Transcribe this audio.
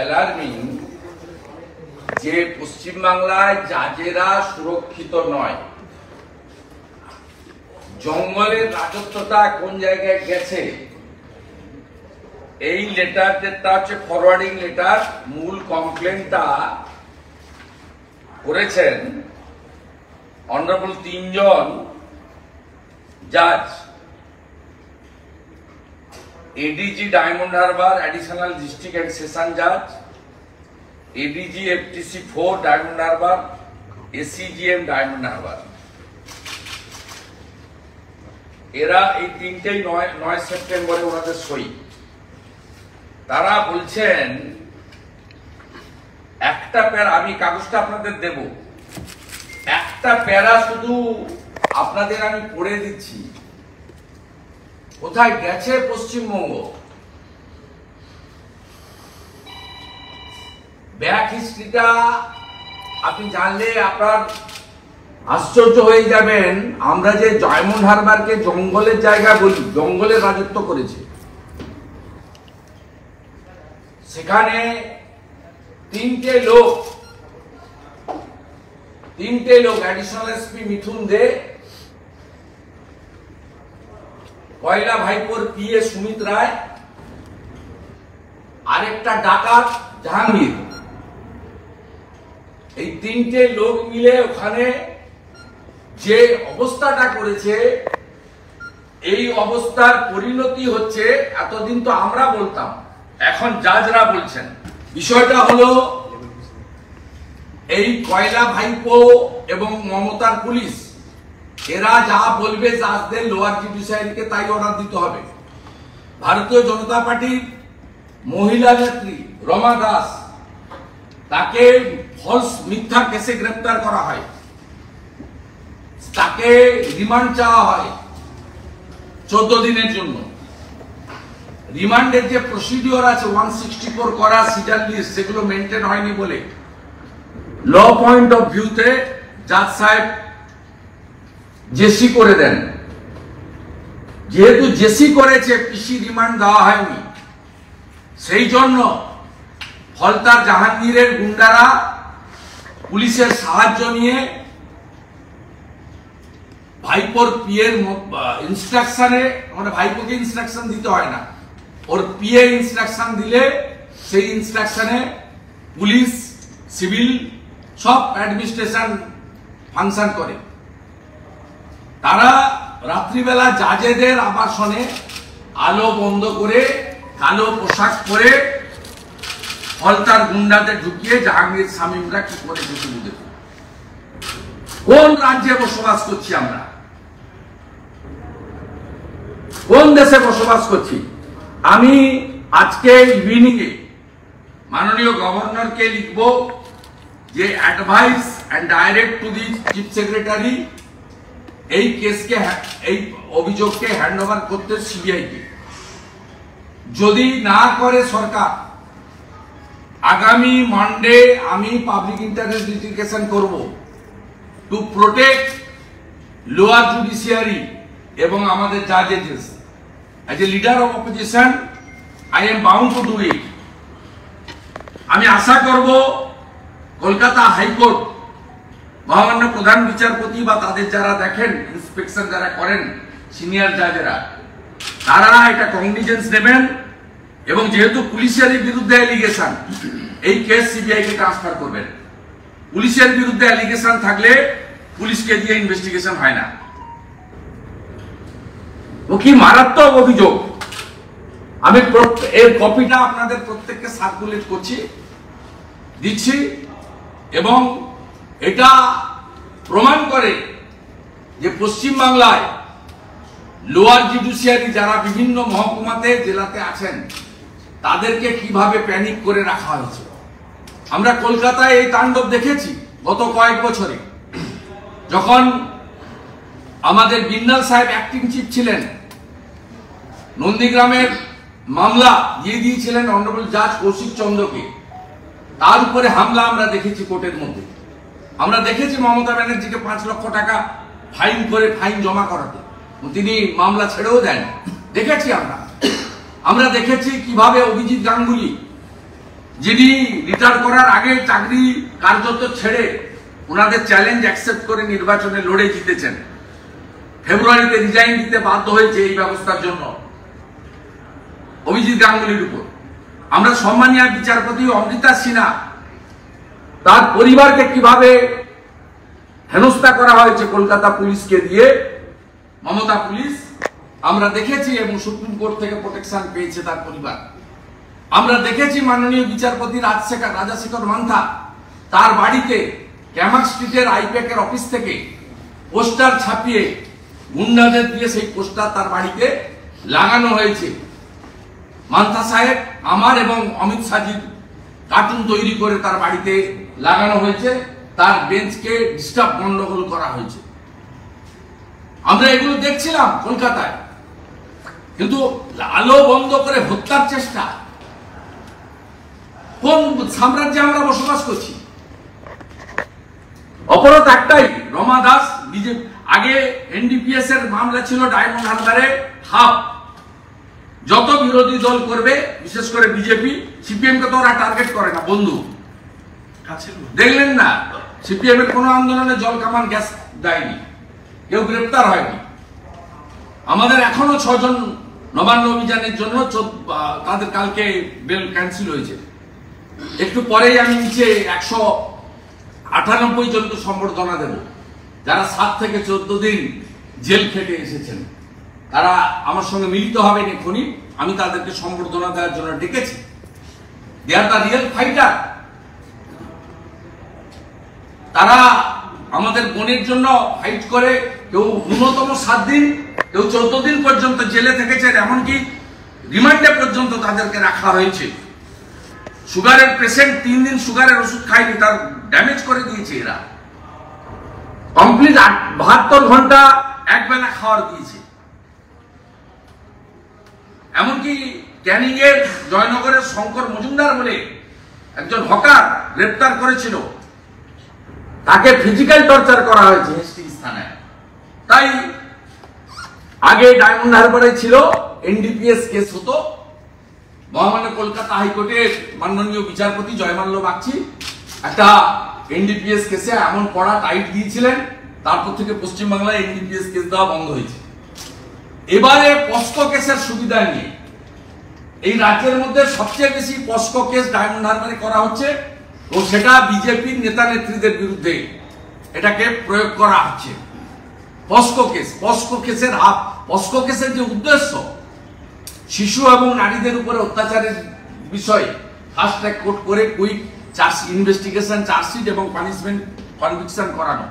Alarming যে পশ্চিমবাংলায় জাজেরা সুরক্ষিত নয়। জঙ্গলের রাজত্বটা কোন জায়গায় গেছে, এই লেটার যেটা হচ্ছে ফরওয়ার্ডিং লেটার, মূল কমপ্লেনটা করেছেন অনারেবল তিনজন জাজ, ADJ Diamond Harbour additional district and session জাজ, ADJ FTC 4 Diamond Harbour, ACJM Diamond Harbour. এরা এই তিনটেই 9 সেপ্টেম্বরে ওনাদের সই। তারা বলছেন একটা প্যারা, আমি কাগজটা আপনাদের দেব, একটা প্যারা শুধু আপনাদের আমি পড়ে দিচ্ছি। কোথায় গেছে পশ্চিমবঙ্গ, ব্যাক হিস্ট্রিটা আপনি জানলে আপনার আশ্চর্য হয়ে যাবেন। আমরা যে ডায়মন্ড হারবারকে জঙ্গলের জায়গা বলি, জঙ্গলের রাজত্ব করেছে, সেখানে তিনটে লোক অ্যাডিশনাল এসপি মিথুন দে, কয়লা ভাইপোর পিএ সুমিত রায়, আরেকটা ডাকাত জাহাঙ্গীর, এই তিনটে লোক মিলে ওখানে যে অবস্থাটা করেছে, এই অবস্থার পরিণতি হচ্ছে, এতদিন তো আমরা বলতাম, এখন জাজরা বলছেন। বিষয়টা হলো এই কয়লা ভাইপো এবং মমতার পুলিশ, এরা যা বলবে জাজদের লোয়ার জুডিশিয়ারিকে তাই অর্ডার দিতে হবে। ভারতীয় জনতা পার্টির মহিলা নেত্রী রমা দাস, তাকে ফলস মিথ্যা কেসে গ্রেফতার করা হয়, তাকে রিমান্ড চাওয়া হয় 14 দিনের জন্য। রিমান্ডের যে প্রসিডিওর আছে 164 করা সিডার লিস্ট, সেগুলো মেনটেন হয়নি বলে ল পয়েন্ট অফ ভিউতে জাজ সাহেব জেসি করে দেন। যেহেতু জেসি করেছে, পিসি রিমান্ড দেওয়া হয়নি, সেই জন্য ফলতার জাহাঙ্গীরের গুন্ডারা পুলিশের সাহায্য নিয়ে ভাইপোর পিএর ইনস্ট্রাকশনে, আমরা ভাইপোকে ইনস্ট্রাকশন দিতে হয় না, ওর পিএ ইনস্ট্রাকশন দিলে সেই ইনস্ট্রাকশনে পুলিশ, সিভিল সব অ্যাডমিনিস্ট্রেশন ফাংশন করে। তারা রাত্রিবেলা জাজেদের আবাসনে আলো বন্ধ করে, কালো পোশাক পরে ফলতার গুন্ডাদের ঢুকিয়ে জাহাঙ্গীর শামীমরা কি করেছে শুধু দেখুন। কোন রাজ্যে বসবাস করছি আমরা, কোন দেশে বসবাস করছি? আমি আজকে ইভিনিং এ মাননীয় গভর্নরকে লিখব যে advice and direct to the chief secretary, এই কেসকে, এই অভিযোগকে হ্যান্ডওভার করতে সিবিআই কে। যদি না করে সরকার, আগামী মানডে আমি পাবলিক ইন্টারেস্ট লিটিগেশন করব টু প্রোটেক্ট লোয়ার জুডিশিয়ারি এবং আমাদের জাজেস। As a leader of opposition I am bound to do it. আমি আশা করব কলকাতা হাইকোর্ট, মহামান্য প্রধান বিচারপতি বা তাদের যারা দেখেন, ইন্সপেকশন যারা করেন, সিনিয়র জাজেরা, তারা এটা কগনিজেন্স নেবেন এবং যেহেতু পুলিশের বিরুদ্ধে অ্যালিগেশন, এই কেস সিবিআই কে ট্রান্সফার করবেন। পুলিশের বিরুদ্ধে অ্যালিগেশন থাকলে পুলিশকে দিয়ে ইনভেস্টিগেশন হয় না। ও কি মারাত্মক অভিযোগ। আমি এর কপিটা আপনাদের প্রত্যেককে সার্কুলেট করছি, দিচ্ছি, এবং এটা প্রমাণ করে যে পশ্চিমবাংলায় লোয়ার জুডিশিয়ারি যারা বিভিন্ন মহকুমাতে, জেলাতে আছেন, তাদেরকে কিভাবে প্যানিক করে রাখা হয়েছে। আমরা কলকাতায় এই তাণ্ডব দেখেছি গত কয়েক বছরে। যখন আমাদের বিন্নাল সাহেব অ্যাক্টিং চিফ ছিলেন, নন্দীগ্রামের মামলা দিয়ে দিয়েছিলেন অনারেবল জাজ কৌশিক চন্দ্রকে, তার উপরে হামলা আমরা দেখেছি কোর্টের মধ্যে। আমরা দেখেছি মমতা ব্যানার্জিকে 5 লক্ষ টাকা ফাইন করে, ফাইন জমা করাতে, তিনি মামলা ছেড়েও দেন, দেখেছি আমরা। আমরা দেখেছি কিভাবে অভিজিৎ গাঙ্গুলি যিনি রিটায়ার করার আগে চাকরি কার্যত ছেড়ে ওনাদের চ্যালেঞ্জ অ্যাকসেপ্ট করে নির্বাচনে লড়ে জিতেছেন, ফেব্রুয়ারিতে রিজাইন দিতে বাধ্য হয়েছে এই ব্যবস্থার জন্য অভিজিৎ গাঙ্গুলির উপর। আমরা সম্মানীয় বিচারপতি অমৃতা সিনহা, তার পরিবারকে কিভাবে হেনস্থা করা হয়েছে কলকাতা পুলিশকে দিয়ে, মমতা পুলিশ আমরা দেখেছি, এবং সুপ্রিম কোর্ট থেকে প্রোটেকশন পেয়েছে তার পরিবার। আমরা দেখেছি মাননীয় বিচারপতি রাজাশেখর মান্থা, তার বাড়িতে ক্যামাক স্ট্রিটের আইপ্যাকের অফিস থেকে পোস্টার ছাপিয়ে গুন্ডাদের দিয়ে সেই পোস্টার তার বাড়িতে লাগানো হয়েছে। মান্থা সাহেব আমার এবং অমিত শাহজির কার্টুন তৈরি করে তার বাড়িতে লাগানো হয়েছে, তার বেঞ্চকে ডিস্টার্ব গন্ডগোল করা হয়েছে। আমরা এগুলো দেখছিলাম কলকাতায়, কিন্তু আলো বন্ধ করে হত্যার চেষ্টা। কোন সাম্রাজ্যে আমরা বসবাস করছি? অপরাধ একটাই, রমা দাস বিজেপি, আগে এনডিপিএস এর মামলা ছিল ডায়মন্ড হারবারে হাফ। যত বিরোধী দল করবে, বিশেষ করে বিজেপি, সিপিএম কে তো ওরা টার্গেট করে না, বন্ধু দেখলেন না সিপিএম এর কোন আন্দোলনে জল কামান গ্যাস দেয়নি, কেউ গ্রেপ্তার হয়নি। আমাদের এখনো 6 জন নবান্ন অভিযানের জন্য তাদের কালকে বেল ক্যান্সেল হয়েছে। একটু পরেই আমি নিচে 198 জনকে সম্বর্ধনা দেব, যারা 7 থেকে 14 দিন জেল খেটে এসেছেন। তারা আমার সঙ্গে মিলিত হবেন এখনই, আমি তাদেরকে সম্বর্ধনা দেওয়ার জন্য ডেকেছি। দে আর দ্য রিয়েল ফাইটার। তারা আমাদের বোনের জন্য ফাইট করে, কেউ ন্যূনতম 7 দিন, কেউ 14 দিন পর্যন্ত জেলে থেকেছেন, এমনকি রিমান্ডে পর্যন্ত তাদেরকে রাখা হয়েছে। সুগারের পেশেন্ট 3 দিন সুগারের ওষুধ খায়নি, তার ড্যামেজ করে দিয়েছে এরা। কমপ্লিট 72 ঘন্টা একবেলা খাওয়ার দিয়েছে। এমনকি ক্যানিং এর জয়নগরের শঙ্কর মজুমদার বলে একজন হকার গ্রেপ্তার করেছিল, তাকে ফিজিক্যাল টর্চার করা হয়েছে হেস্টিংস থানায়। তাই আগে ডায়মন্ড হারবারে ছিল এনডিপিএস কেস হতো, মহামান্য কলকাতা হাইকোর্টের মাননীয় বিচারপতি জয়মাল্য বাগচি একটা এনডিপিএস কেসে এমন কড়া টাইট দিয়েছিলেন, তারপর থেকে পশ্চিমবাংলায় এনডিপিএস কেস দেওয়া বন্ধ হয়েছে। এবারে পস্কো কেসের সুবিধা নিয়ে এই রাজ্যের মধ্যে সবচেয়ে বেশি পস্কো কেস ডায়মন্ড হারবারে করা হচ্ছে, ও সেটা বিজেপির নেতা নেত্রীদের বিরুদ্ধে এটাকে প্রয়োগ করা হচ্ছে। পস্কো কেসের পস্কো কেসের যে উদ্দেশ্য, শিশু এবং নারীদের উপরে অত্যাচারের বিষয়ে ফাস্ট ট্র্যাক কোর্ট করে কুইক ইনভেস্টিগেশন, চার্জশিট এবং পানিশমেন্ট কনভিকশন করানো।